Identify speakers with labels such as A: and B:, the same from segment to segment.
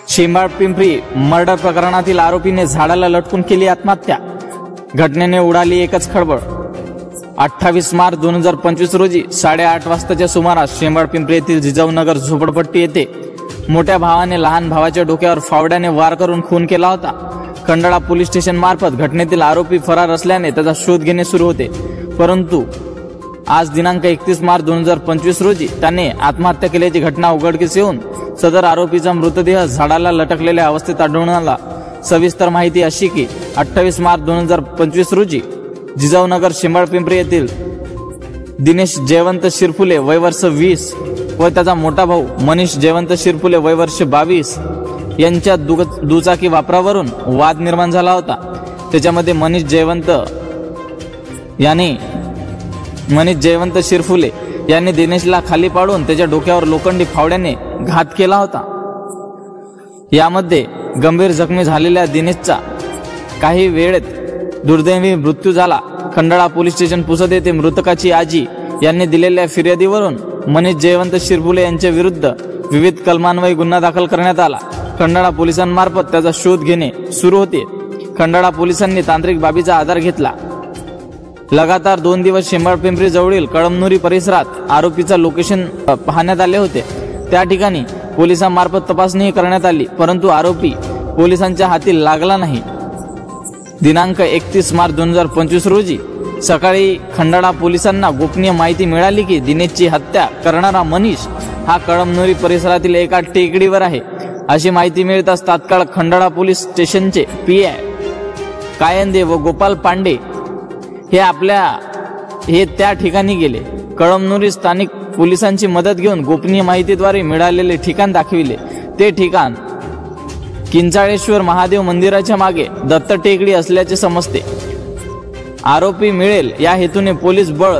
A: Shembalpimpri murder प्रकरणातील आरोपीने झाडाला लटकून केली आत्महत्या। घटनेने उडाली एकच खळबळ। 28 मार्च 2025 रोजी 8:30 वाजताच्या सुमारास शेंबाळपिंपरी येथील जिजाऊनगर झोपडपट्टी येथे मोठ्या भावाने लहान भावाच्या डोक्यावर फावड्याने वार करून खून केला होता। खंडाळा पोलीस स्टेशन मार्फत घटनेतील आरोपी फरार असल्याने त्याचा शोध घेणे सुरू होते, परंतु आज दिनांक 31 मार्च 2025 रोजी त्याने आत्महत्या केल्याची घटना उघडकीस येऊन सदर आरोपीचा मृतदेह झाडाला लटकलेल्या अवस्थेत आढळून आला। सविस्तर माहिती अशी की 28 मार्च 2025 रोजी जिजाऊनगर शेंबाळपिंपरी येथील दिनेश जयवंत शिरफुले वय वर्ष 20 व त्याचा मोठा भाऊ मनीष जयवंत शिरफुले वय वर्ष 22 यांच्या दुचाकी वापरावरून वाद निर्माण झाला होता। त्याच्यामध्ये मनीष जयवंत शिरफुले यांनी दिनेशला खाली पाडून त्याच्या डोक्यावर लोखंडी फावड्याने घात केला होता। यामध्ये गंभीर जखमी झालेल्या दिनेशचा काही वेळेत दुर्दैवी मृत्यू झाला। खंडाळा पोलीस स्टेशन पुसद येथे मृतकाची आजी यांनी दिलेल्या फिर्यादीवरून मनीष जयवंत शिरफुले यांच्या विरुद्ध विविध कलमान्वये गुन्हा दाखल करण्यात आला। खंडाळा पोलिसांमार्फत त्याचा शोध घेणे सुरू होते। खंडाळा पोलिसांनी तांत्रिक बाबीचा आधार घेतला। लगातार 2 दिवस शेंबाळपिंपरी जवळील कळमनुरी परिसरात आरोपीचा लोकेशन पाहण्यात आले होते। त्या ठिकाणी पोलिसांमार्फत तपासणी करण्यात आली, परंतु आरोपी पोलिसांच्या हाती लागला नाही। दिनांक 31 मार्च 2025 रोजी सकाळी खंडाळा पोलिसांना गोपनीय माहिती मिळाली की दिनेशची हत्या करणारा मनीष हा कळमनुरी परिसरातील एका टेकडीवर आहे। अशी माहिती मिळताच तात्काळ खंडाळा पोलीस स्टेशनचे PI कायंदे व गोपाल पांडे हे त्या ठिकाणी गेले। कळमनुरी स्थानिक पोलिसांची मदत घेऊन गोपनीय माहितीद्वारे मिळालेले ठिकाण दाखविले। ते ठिकाण किंचाळेश्वर महादेव मंदिराच्या मागे दत्त टेकडी असल्याचे समजते। आरोपी मिळेल या हेतूने पोलीस बळ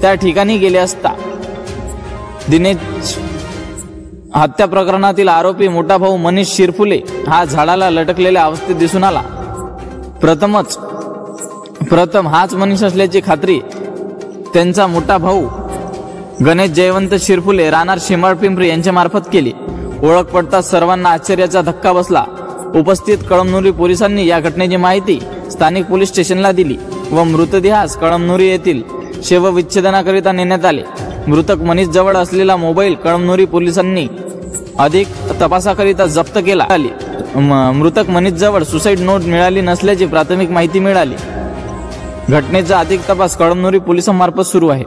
A: त्या ठिकाणी गेले असता दिनेश हत्या प्रकरणातील आरोपी मोठा भाऊ मनीष शिरफुले हा झाडाला लटकलेल्या अवस्थेत दिसून आला। प्रथम हाच मनीष असल्याची खात्री त्यांचा मोठा भाऊ गणेश जयवंत शिरफुले राहणार शेंबाळपिंपरी यांच्या मार्फत केली। ओळख पडताच सर्वांना आश्चर्याचा धक्का बसला। उपस्थित कळमनुरी पोलिसांनी या घटनेची माहिती स्थानिक पोलीस स्टेशनला दिली व मृतदेहास कळमनुरी येथील शवविच्छेदनाकरिता नेण्यात आले। मृतक मनीष जवळ असलेला मोबाईल कळमनुरी पोलिसांनी अधिक तपासाकरिता जप्त केला। मृतक मनीष जवळ सुसाईड नोट मिळाली नसल्याची प्राथमिक माहिती मिळाली। घटनेचा अधिक तपास कळमनुरी पोलिसांमार्फत सुरू आहे।